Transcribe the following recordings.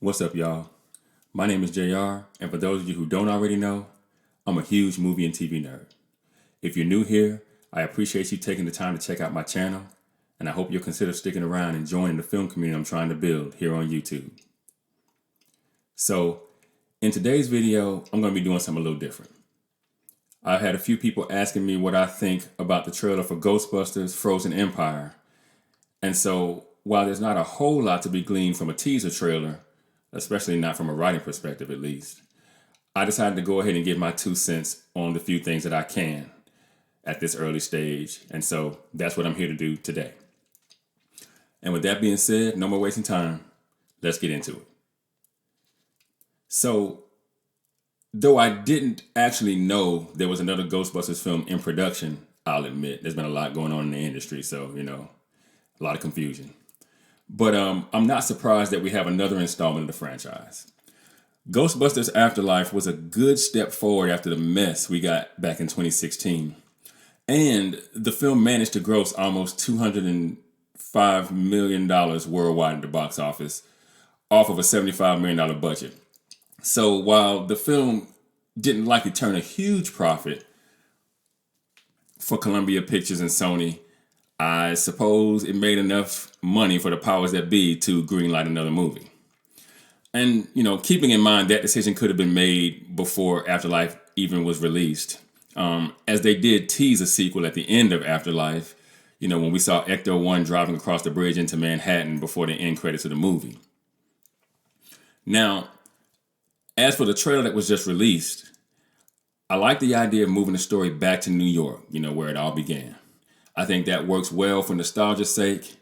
What's up, y'all? My name is JR, and for those of you who don't already know, I'm a huge movie and TV nerd. If you're new here, I appreciate you taking the time to check out my channel, and I hope you'll consider sticking around and joining the film community I'm trying to build here on YouTube. So, in today's video, I'm going to be doing something a little different. I've had a few people asking me what I think about the trailer for Ghostbusters Frozen Empire, and so while there's not a whole lot to be gleaned from a teaser trailer, especially not from a writing perspective at least, I decided to go ahead and give my 2 cents on the few things that I can at this early stage. And so that's what I'm here to do today. And with that being said, no more wasting time. Let's get into it. So, though I didn't actually know there was another Ghostbusters film in production, I'll admit, there's been a lot going on in the industry, so, a lot of confusion. But I'm not surprised that we have another installment of the franchise. Ghostbusters Afterlife was a good step forward after the mess we got back in 2016. And the film managed to gross almost $205 million worldwide at the box office off of a $75 million budget. So while the film didn't likely turn a huge profit for Columbia Pictures and Sony, I suppose it made enough money for the powers that be to greenlight another movie. And, keeping in mind that decision could have been made before Afterlife even was released, as they did tease a sequel at the end of Afterlife, when we saw Ecto-1 driving across the bridge into Manhattan before the end credits of the movie. Now, as for the trailer that was just released, I like the idea of moving the story back to New York, where it all began. I think that works well for nostalgia's sake.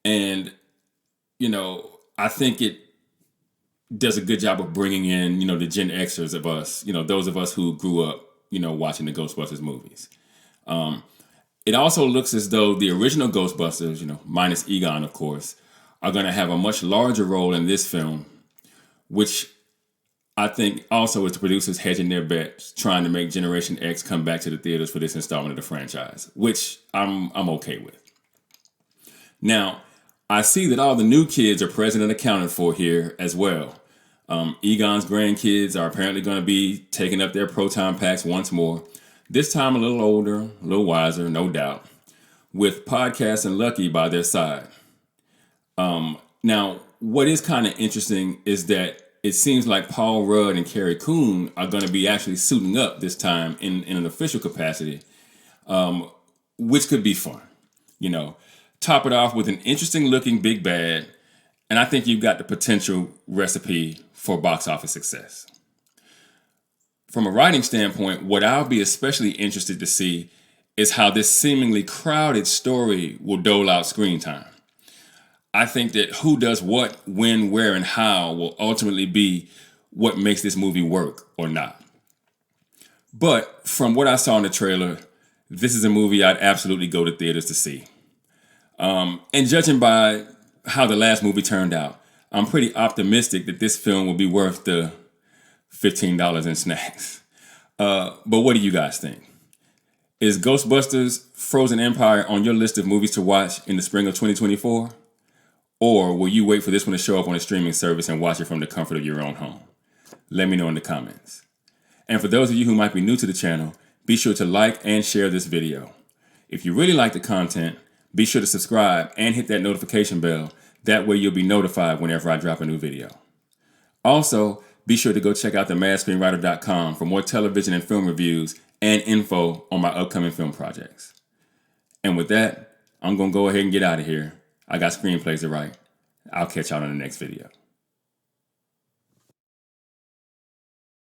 And, I think it does a good job of bringing in, the Gen Xers of us, those of us who grew up, watching the Ghostbusters movies. It also looks as though the original Ghostbusters, minus Egon, of course, are going to have a much larger role in this film, which I think also is the producers hedging their bets, trying to make Generation X come back to the theaters for this installment of the franchise, which I'm okay with. Now, I see that all the new kids are present and accounted for here as well. Egon's grandkids are apparently going to be taking up their proton packs once more, this time a little older, a little wiser, no doubt, with Podcast and Lucky by their side. Now, what is kind of interesting is that it seems like Paul Rudd and Carrie Coon are going to be actually suiting up this time in an official capacity, which could be fun. Top it off with an interesting looking big bad, and I think you've got the potential recipe for box office success. From a writing standpoint, what I'll be especially interested to see is how this seemingly crowded story will dole out screen time. I think that who does what, when, where, and how will ultimately be what makes this movie work or not. But from what I saw in the trailer, this is a movie I'd absolutely go to theaters to see. And judging by how the last movie turned out, I'm pretty optimistic that this film will be worth the $15 in snacks. But what do you guys think? Is Ghostbusters Frozen Empire on your list of movies to watch in the spring of 2024? Or will you wait for this one to show up on a streaming service and watch it from the comfort of your own home? Let me know in the comments. And for those of you who might be new to the channel, be sure to like and share this video. If you really like the content, be sure to subscribe and hit that notification bell. That way you'll be notified whenever I drop a new video. Also, be sure to go check out themadScreenwriter.com for more television and film reviews and info on my upcoming film projects. And with that, I'm going to go ahead and get out of here. I got screenplays to write. I'll catch y'all in the next video.